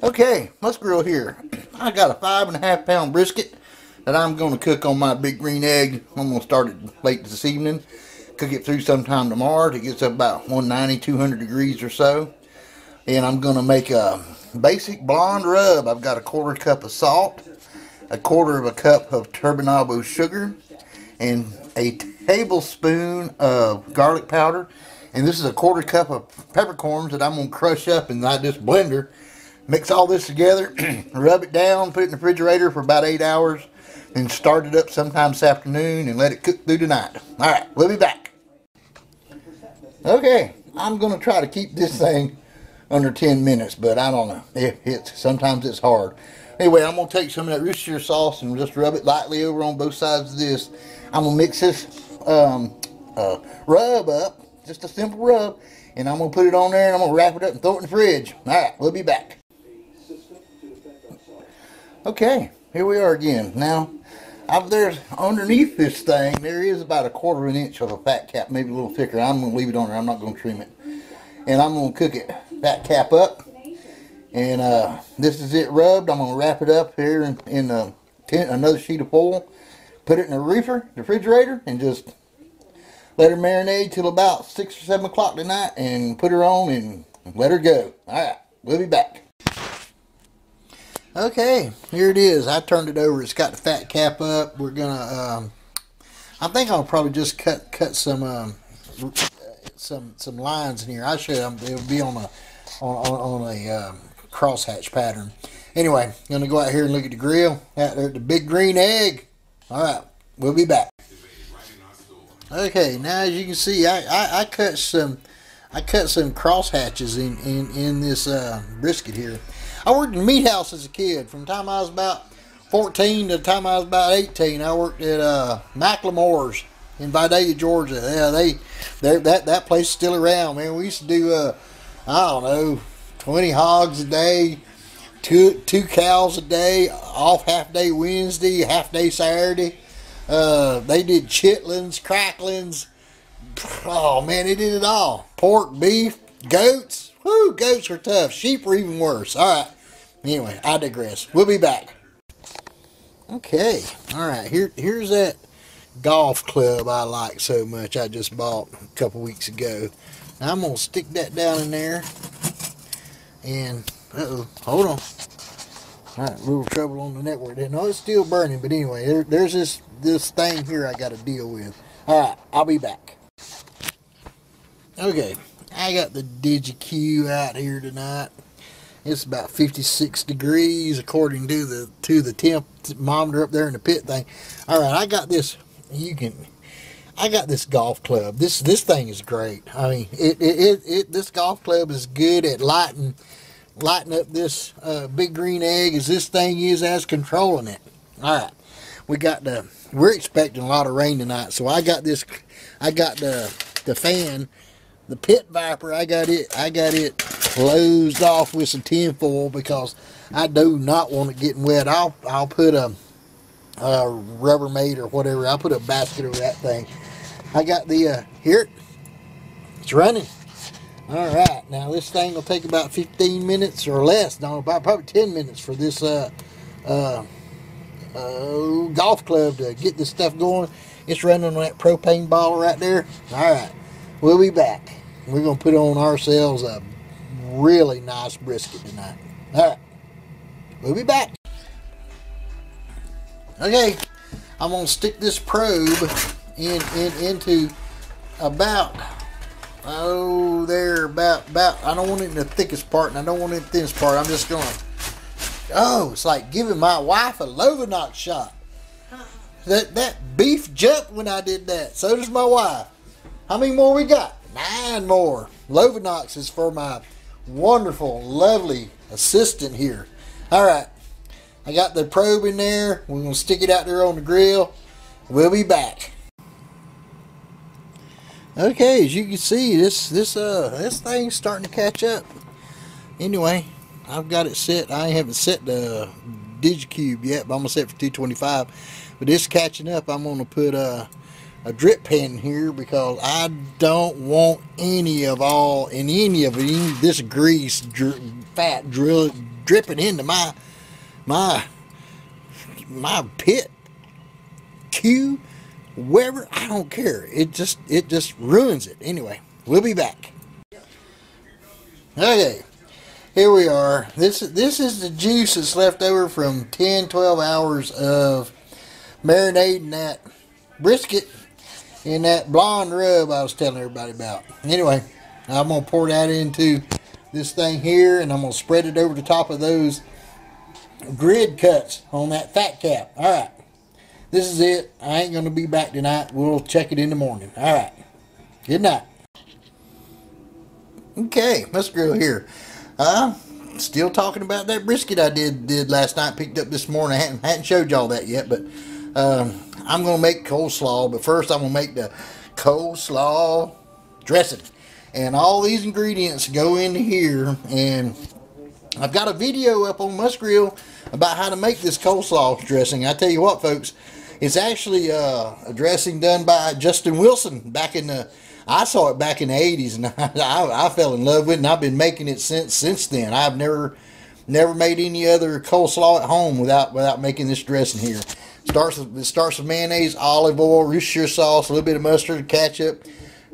Okay, let's grill here. I got a 5.5 pound brisket that I'm going to cook on my big green egg. I'm going to start it late this evening. Cook it through sometime tomorrow. It gets up about 190, 200 degrees or so. And I'm going to make a basic blonde rub. I've got a 1/4 cup of salt, a 1/4 cup of turbinado sugar, and a tablespoon of garlic powder. And this is a 1/4 cup of peppercorns that I'm going to crush up in this blender. Mix all this together, rub it down, put it in the refrigerator for about 8 hours, and start it up sometime this afternoon and let it cook through the night. Alright, we'll be back. Okay, I'm going to try to keep this thing under 10 minutes, but I don't know. Sometimes it's hard. Anyway, I'm going to take some of that Worcestershire sauce and just rub it lightly over on both sides of this. I'm going to mix this rub up, just a simple rub, and I'm going to put it on there and I'm going to wrap it up and throw it in the fridge. Alright, we'll be back. Okay, here we are again. Now, there's underneath this thing, there is about a 1/4 inch of a fat cap, maybe a little thicker. I'm going to leave it on there. I'm not going to trim it. And I'm going to cook it, fat cap up. And this is it rubbed. I'm going to wrap it up here in another sheet of foil. Put it in the refrigerator, and just let her marinate till about 6 or 7 o'clock tonight. And put her on and let her go. Alright, we'll be back. Okay, here it is. I turned it over. It's got the fat cap up. We're gonna. I think I'll probably just cut some lines in here. I should. It'll be on a crosshatch pattern. Anyway, I'm gonna go out here and look at the grill. Out there at the big green egg. All right, we'll be back. Okay, now as you can see, I cut some crosshatches in this brisket here. I worked in the meat house as a kid. From the time I was about 14 to the time I was about 18, I worked at McLemore's in Vidalia, Georgia. Yeah, that place is still around, man. We used to do, I don't know, 20 hogs a day, two cows a day, off half day Wednesday, half day Saturday. They did chitlins, cracklins. Oh, man, they did it all. Pork, beef, goats. Whoo, goats are tough. Sheep are even worse. Alright. Anyway, I digress. We'll be back. Okay. Alright, here's that golf club I like so much I just bought a couple weeks ago. Now I'm going to stick that down in there. And, hold on. Alright, a little trouble on the network there. No, it's still burning, but anyway, there's this thing here I got to deal with. Alright, I'll be back. Okay. I got the DigiQ out here tonight. It's about 56 degrees according to the temp thermometer up there in the pit thing. All right, I got this. I got this golf club. This thing is great. I mean, this golf club is good at lighting up this big green egg as this thing is controlling it. All right, we're expecting a lot of rain tonight, so I got the fan. The pit viper, I got it closed off with some tin foil because I do not want it getting wet. I'll put a Rubbermaid or whatever. I'll put a basket over that thing. I got the here. It's running. All right, now this thing will take about 15 minutes or less. No, about probably 10 minutes for this golf club to get this stuff going. It's running on that propane bottle right there. All right. We'll be back. We're going to put on ourselves a really nice brisket tonight. Alright. We'll be back. Okay. I'm going to stick this probe into about, I don't want it in the thickest part and I don't want it in the thinnest part. I'm just going to, it's like giving my wife a Lovenox shot. That beef jumped when I did that. So does my wife. How many more we got? 9 more. Lovenox is for my wonderful, lovely assistant here. Alright. I got the probe in there. We're going to stick it out there on the grill. We'll be back. Okay, as you can see, this thing's starting to catch up. Anyway, I've got it set. I haven't set the DigiCube yet, but I'm going to set it for 225. But it's catching up. I'm going to put a drip pan here because I don't want any of this grease, fat dripping into my pit, queue, wherever. I don't care. It just ruins it. Anyway, we'll be back. Okay, here we are. This is the juice that's left over from 10-12 hours of marinating that brisket in that blonde rub I was telling everybody about. Anyway, I'm going to pour that into this thing here, and I'm going to spread it over the top of those grid cuts on that fat cap. Alright, this is it. I ain't going to be back tonight. We'll check it in the morning. Alright, good night. Okay, let's grill here. Still talking about that brisket I did last night, picked up this morning. I hadn't showed y'all that yet, but I'm going to make coleslaw. But first I'm going to make the coleslaw dressing. And all these ingredients go into here. And I've got a video up on Musgrill about how to make this coleslaw dressing. I tell you what, folks, it's actually a dressing done by Justin Wilson back in the... I saw it back in the 80s, and I fell in love with it, and I've been making it since then. I've never made any other coleslaw at home without making this dressing here. It starts with mayonnaise, olive oil, Worcestershire sauce, a little bit of mustard, ketchup,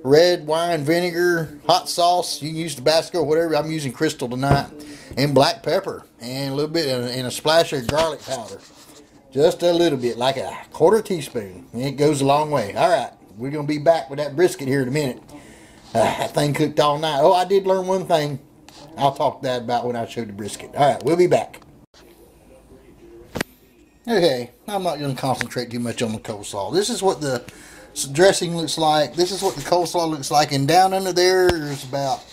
red wine vinegar, hot sauce. You can use Tabasco, whatever. I'm using Crystal tonight, and black pepper, and a little bit, and a splash of garlic powder. Just a little bit, like a quarter teaspoon. And it goes a long way. All right. We're going to be back with that brisket here in a minute. That thing cooked all night. Oh, I did learn one thing. I'll talk that about when I show the brisket. Alright, we'll be back. Okay, I'm not going to concentrate too much on the coleslaw. This is what the dressing looks like. This is what the coleslaw looks like. And down under there's about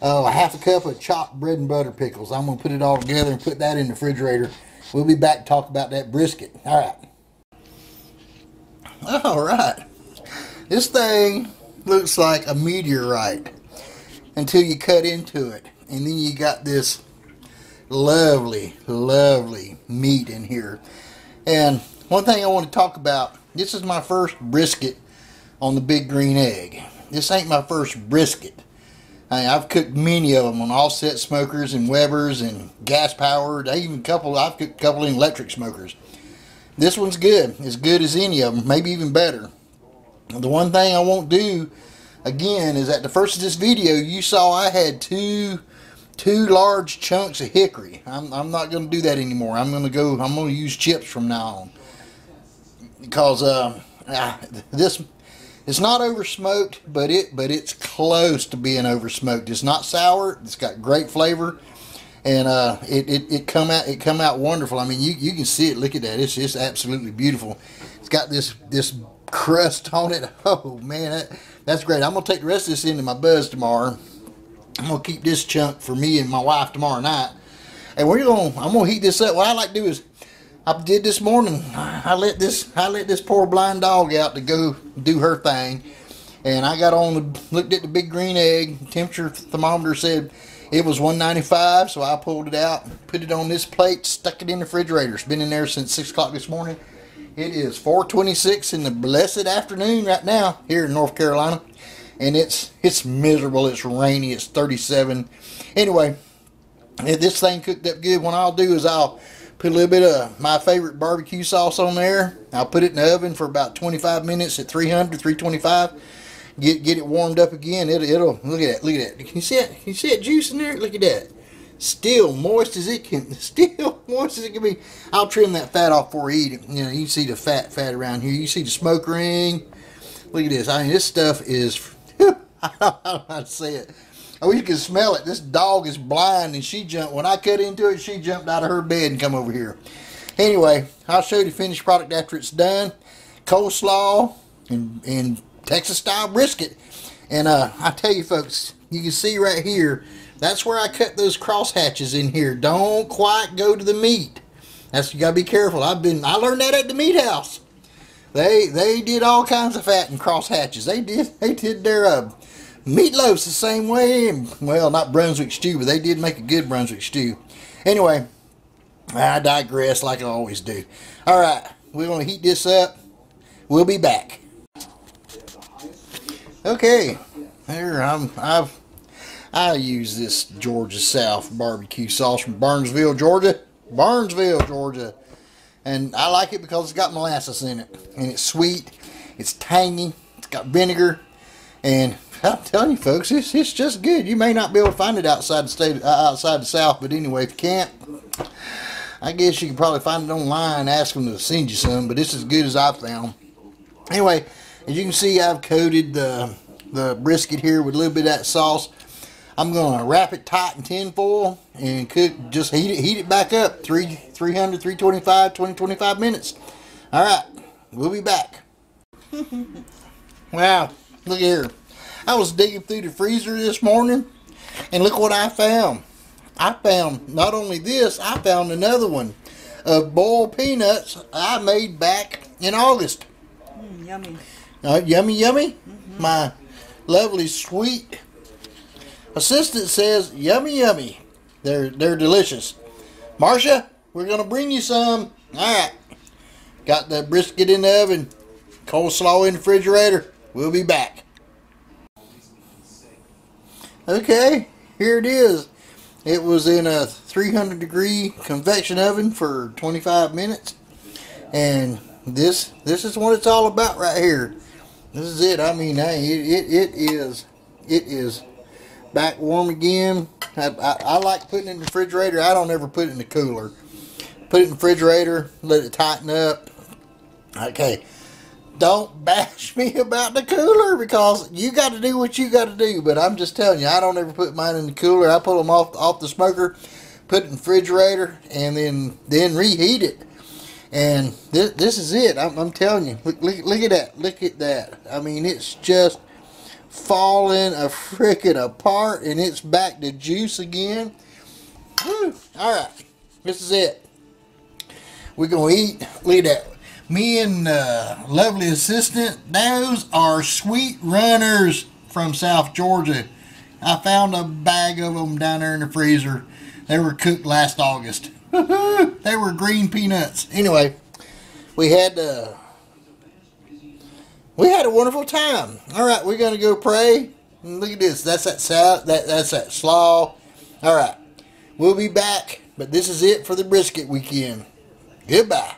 a half a cup of chopped bread and butter pickles. I'm going to put it all together and put that in the refrigerator. We'll be back to talk about that brisket. Alright. Alright. This thing looks like a meteorite until you cut into it. And then you got this lovely, lovely meat in here. And one thing I want to talk about, this is my first brisket on the Big Green Egg. This ain't my first brisket. I've cooked many of them on offset smokers and Weber's and gas powered. I've cooked a couple in electric smokers. This one's good. As good as any of them, maybe even better. The one thing I won't do again is at the first of this video you saw I had two large chunks of hickory. I'm not going to do that anymore. I'm going to use chips from now on, because this it's not over smoked, but it's close to being over smoked. It's not sour. It's got great flavor, and it come out wonderful. I mean, you can see it. Look at that. It's just absolutely beautiful. It's got this crust on it. Oh man, that's great. I'm gonna take the rest of this into my buzz tomorrow. I'm gonna keep this chunk for me and my wife tomorrow night, and I'm gonna heat this up. What I like to do is, I did this morning, I let this poor blind dog out to go do her thing, and I got looked at the Big Green Egg. Temperature thermometer said it was 195, so I pulled it out, put it on this plate, stuck it in the refrigerator. It's been in there since 6 o'clock this morning. It is 4:26 in the blessed afternoon right now here in North Carolina, and it's miserable. It's rainy. It's 37. Anyway, if this thing cooked up good, what I'll do is I'll put a little bit of my favorite barbecue sauce on there. I'll put it in the oven for about 25 minutes at 325. Get it warmed up again. It'll look at that. Can you see it? Can you see that juice in there? Look at that. Still moist as it can be. I'll trim that fat off before I eat it. You know, you can see the fat around here. You see the smoke ring. Look at this. I mean, this stuff is, I don't know how to say it. I wish you could smell it. This dog is blind, and when I cut into it, she jumped out of her bed and come over here. Anyway, I'll show you the finished product after it's done. Coleslaw and Texas style brisket. And I tell you folks, you can see right here, that's where I cut those cross hatches in here. Don't quite go to the meat. You gotta be careful. I learned that at the meat house. They did all kinds of fat and cross hatches. They did their meatloafs the same way. And, well, not Brunswick stew, but they did make a good Brunswick stew. Anyway, I digress like I always do. All right, we're gonna heat this up. We'll be back. Okay, here I use this Georgia South barbecue sauce from Burnsville, Georgia. Burnsville, Georgia. And I like it because it's got molasses in it. And it's sweet. It's tangy. It's got vinegar. And I'm telling you folks, it's just good. You may not be able to find it outside the state, outside the South. But anyway, if you can't, I guess you can probably find it online. Ask them to send you some. But it's as good as I found. Anyway, as you can see, I've coated the brisket here with a little bit of that sauce. I'm going to wrap it tight in tin foil and cook. Just heat it back up 300, 325, 25 minutes. All right, we'll be back. Wow, look here. I was digging through the freezer this morning, and look what I found. I found not only this, I found another one of boiled peanuts I made back in August. Yummy. Yummy, yummy. My lovely sweet assistant says yummy, yummy. They're delicious. Marcia, we're gonna bring you some. All right. Got the brisket in the oven. Coleslaw in the refrigerator. We'll be back. Okay, here it is. It was in a 300-degree convection oven for 25 minutes, and this is what it's all about right here. This is it. I mean, hey, it is back warm again. I like putting it in the refrigerator. I don't ever put it in the cooler. Put it in the refrigerator, let it tighten up. Okay, don't bash me about the cooler, because you got to do what you got to do. But I'm just telling you, I don't ever put mine in the cooler. I pull them off the smoker, put it in the refrigerator, and then reheat it. And this is it. I'm telling you. Look at that. Look at that. I mean, it's just falling a frickin' apart, and it's back to juice again. Whew. All right, this is it. We're gonna eat. Look at that. Me and lovely assistant, those are sweet runners from South Georgia. I found a bag of them down there in the freezer. They were cooked last August. They were green peanuts. Anyway, we had a wonderful time. All right, we're gonna go pray. And look at this. That's that salad. That's that slaw. All right, we'll be back. But this is it for the brisket weekend. Goodbye.